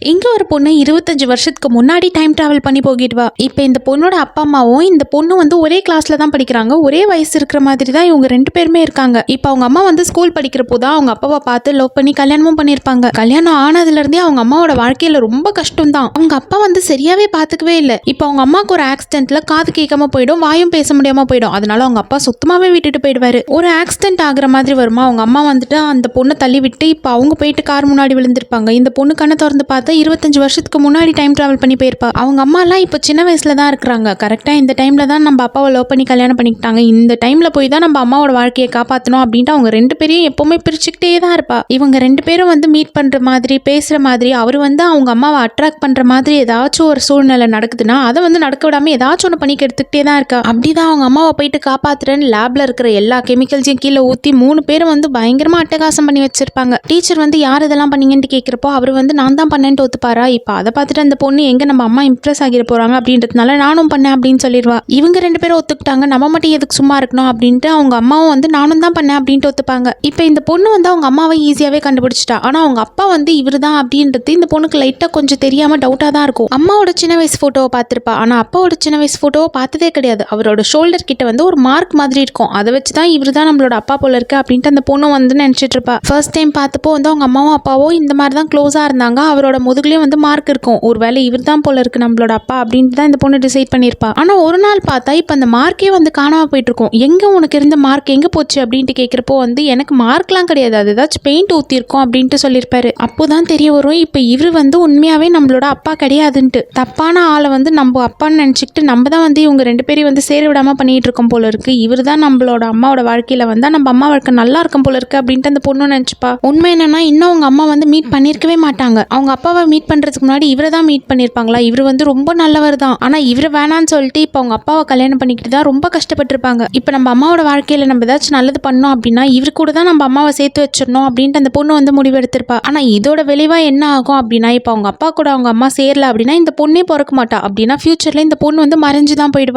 இங்க ஒரு பொண்ணு 25 வருஷத்துக்கு முன்னாடி டைம் டிராவல் பண்ணி போகிடுவா. இப்போ இந்த பொண்ணோட அப்பா அம்மாவும் இந்த பொண்ணு வந்து ஒரே கிளாஸ்ல தான் படிக்கிறாங்க. ஒரே வயசு இருக்கிற மாதிரி தான் இவங்க 2 பேருமே இருக்காங்க. இப்போ அவங்க அம்மா வந்து ஸ்கூல் படிக்கிறப்போ தான் அவங்க அப்பாவை பார்த்து லவ் பண்ணி கல்யாணமும் பண்ணியிருப்பாங்க. கல்யாணம் ஆனதுல இருந்தே அவங்க அம்மாவோட வாழ்க்கையில ரொம்ப கஷ்டம் தான். அவங்க அப்பா வந்து சரியாவே பார்த்துக்கவே இல்லை. இப்போ அவங்க அம்மாவுக்கு ஒரு ஆக்சிடென்ட்ல காது கேட்காம போயிடும், வாயும் பேச முடியாம போயிடும். அதனால அவங்க அப்பா சுத்தமாவே விட்டுட்டு போயிடுவாரு. ஒரு ஆக்சிடென்ட் ஆகுற மாதிரி வருமா, அவங்க அம்மா வந்துட்டு அந்த பொண்ணை தள்ளி விட்டு இப்போ அவங்க போயிட்டு கார் முன்னாடி விழுந்திருப்பாங்க. இந்த பொண்ணு கண்ணை திறந்து பார்த்தா 25 வருஷத்துக்கு முன்னாடி டைம் டிராவல் பண்ணி போயிருப்பா. அவங்க அம்மா எல்லாம் இப்போ சின்ன வயசுல தான் இருக்கிறாங்க. கரெக்டா இந்த டைம்ல தான் நம்ம அப்பாவை லவ் பண்ணி கல்யாணம் பண்ணிக்கிட்டாங்க. இந்த டைம்ல போய் தான் நம்ம அம்மாவோட வாழ்க்கையை காப்பாற்றணும் அப்படின்ட்டு அவங்க 2 பேரையும் எப்பவுமே பிரிச்சுக்கிட்டே தான் இருப்பா. இவங்க 2 பேரும் வந்து மீட் பண்ற மாதிரி பேசுற மாதிரி அவர் வந்து அவங்க அம்மாவை அட்ராக்ட் பண்ற மாதிரி ஏதாச்சும் ஒரு சூழ்நிலை நடக்குதுன்னா அதை வந்து நடக்க விடாம ஏதாச்சும் ஒன்று பண்ணிக்க எடுத்துக்கிட்டே தான் இருக்கா. அப்படிதான் அவங்க அம்மாவை போயிட்டு காப்பாத்துறேன்னு லேப்ல இருக்கிற எல்லா கெமிக்கல்ஸையும் கீழே ஊற்றி 3 பேரும் வந்து பயங்கரமா அட்டகாசம் பண்ணி வச்சிருப்பாங்க. டீச்சர் வந்து யார் இதெல்லாம் பண்ணீங்கன்னு கேட்கிறப்போ அவர் வந்து நான் தான் பண்ணேன்ட்டு ஒத்துப்பாரா. இப்போ அதை பார்த்துட்டு அந்த பொண்ணு எங்க நம்ம அம்மா இம்ப்ரெஸ் ஆகிட போறாங்க அப்படின்றதுனால நானும் பண்ணேன் அப்படின்னு சொல்லிடுவா. இவங்க 2 பேரும் ஒத்துக்கிட்டாங்க, நம்ம மட்டும் எதுக்கு சும்மா இருக்கணும் அப்படின்ட்டு அவங்க அம்மாவும் வந்து நானும் தான் பண்ணேன் அப்படின்ட்டு ஒத்துப்பாங்க. இப்போ இந்த பொண்ணு வந்து அவங்க அம்மாவை ஈஸியாவே கண்டுபிடிச்சிட்டா. ஆனா அவங்க அப்பா வந்து இவர் தான் அப்படின்றது இந்த பொண்ணுக்கு லைட்டா கொஞ்சம் தெரியாம டவுட்டா தான் இருக்கும். அம்மாவோட சின்ன வயசு போட்டோவை பார்த்திருப்பா, ஆனா அப்பாவோட சின்ன வயசு போட்டோவை பார்த்ததே கிடையாது. அவரோட ஷோல்டர் கிட்ட வந்து ஒரு மார்க் மாதிரி இருக்கும். அதை வச்சு தான் இவர் தான் நம்மளோட அப்பா போல இருக்கு அப்படின்ட்டு அந்த பொண்ணு வந்து நினைச்சிட்டு இருப்பா. ஃபர்ஸ்ட் டைம் பார்த்தப்போ வந்து அவங்க அம்மாவும் அப்பாவும் இந்த மாதிரி தான் க்ளோஸா இருந்தாங்க. அவரோட முதுகுலயும் வந்து மார்க் இருக்கும். ஒருவேளை இவர் தான் போல இருக்கு நம்மளோட அப்பா அப்படின்ட்டு தான் இந்த பொண்ணு டிசைட் பண்ணியிருப்பா. ஆனா ஒரு நாள் பார்த்தா இப்போ அந்த மார்க்கே வந்து காணாம போயிட்டு இருக்கும். எங்க உனக்கு இருந்த மார்க் எங்க போச்சு அப்படின்ட்டு கேட்கிறப்போ வந்து எனக்கு மார்க்லாம் கிடையாது, அது ஏதாச்சும் பெயிண்ட் ஊத்திருக்கோம் அப்படின்ட்டு சொல்லியிருப்பாரு. அப்போதான் தெரிய வரும் இப்போ இவர் வந்து உண்மையாவே நம்மளோட அப்பா கிடையாதுன்ட்டு. தப்பான ஆளை வந்து நம்ம அப்பான்னு நினைச்சுக்கிட்டு நம்ம தான் வந்து இவங்க 2 பேரையும் வந்து சேர விடாம பண்ணிட்டு இருக்கோம் போல இருக்கு. இவர் தான் நம்மளோட அம்மாவோட வாழ்க்கையில வந்தா நம்ம அம்மா வாழ்க்கை நல்லா இருக்கும் போல இருக்கு அப்படின்ட்டு அந்த பொண்ணு நினைச்சுப்பா. உண்மை என்னன்னா இன்னும் அவங்க அம்மா வந்து மீட் பண்ணிருக்கவே மாட்டாங்க. அவங்க அப்பாவை மீட் பண்றதுக்கு முன்னாடி இவரை தான் மீட் பண்ணிருப்பாங்களா. இவர் வந்து ரொம்ப நல்லவர் தான், ஆனா இவர் வேணான்னு சொல்லிட்டு இப்போ அவங்க அப்பாவை கல்யாணம் பண்ணிக்கிட்டு தான் ரொம்ப கஷ்டப்பட்டிருப்பாங்க. இப்போ நம்ம அம்மாவோட வாழ்க்கையில நம்ம ஏதாச்சும் நல்லது பண்ணோம் அப்படின்னா இவரு கூட தான் நம்ம அம்மாவை சேர்த்து வச்சிடணும் அப்படின்ட்டு அந்த பொண்ணு வந்து முடிவெடுத்திருப்பா. ஆனா இதோட விளைவா என்ன ஆகும் அப்படின்னா இப்போ அவங்க அப்பா கூட அவங்க அம்மா சேரல அப்படின்னா இந்த பொண்ணே பிறக்க மாட்டா. அப்படின்னா ஃபியூச்சர்ல இந்த பொண்ணு வந்து மறைஞ்சுதான் போயிடுவா.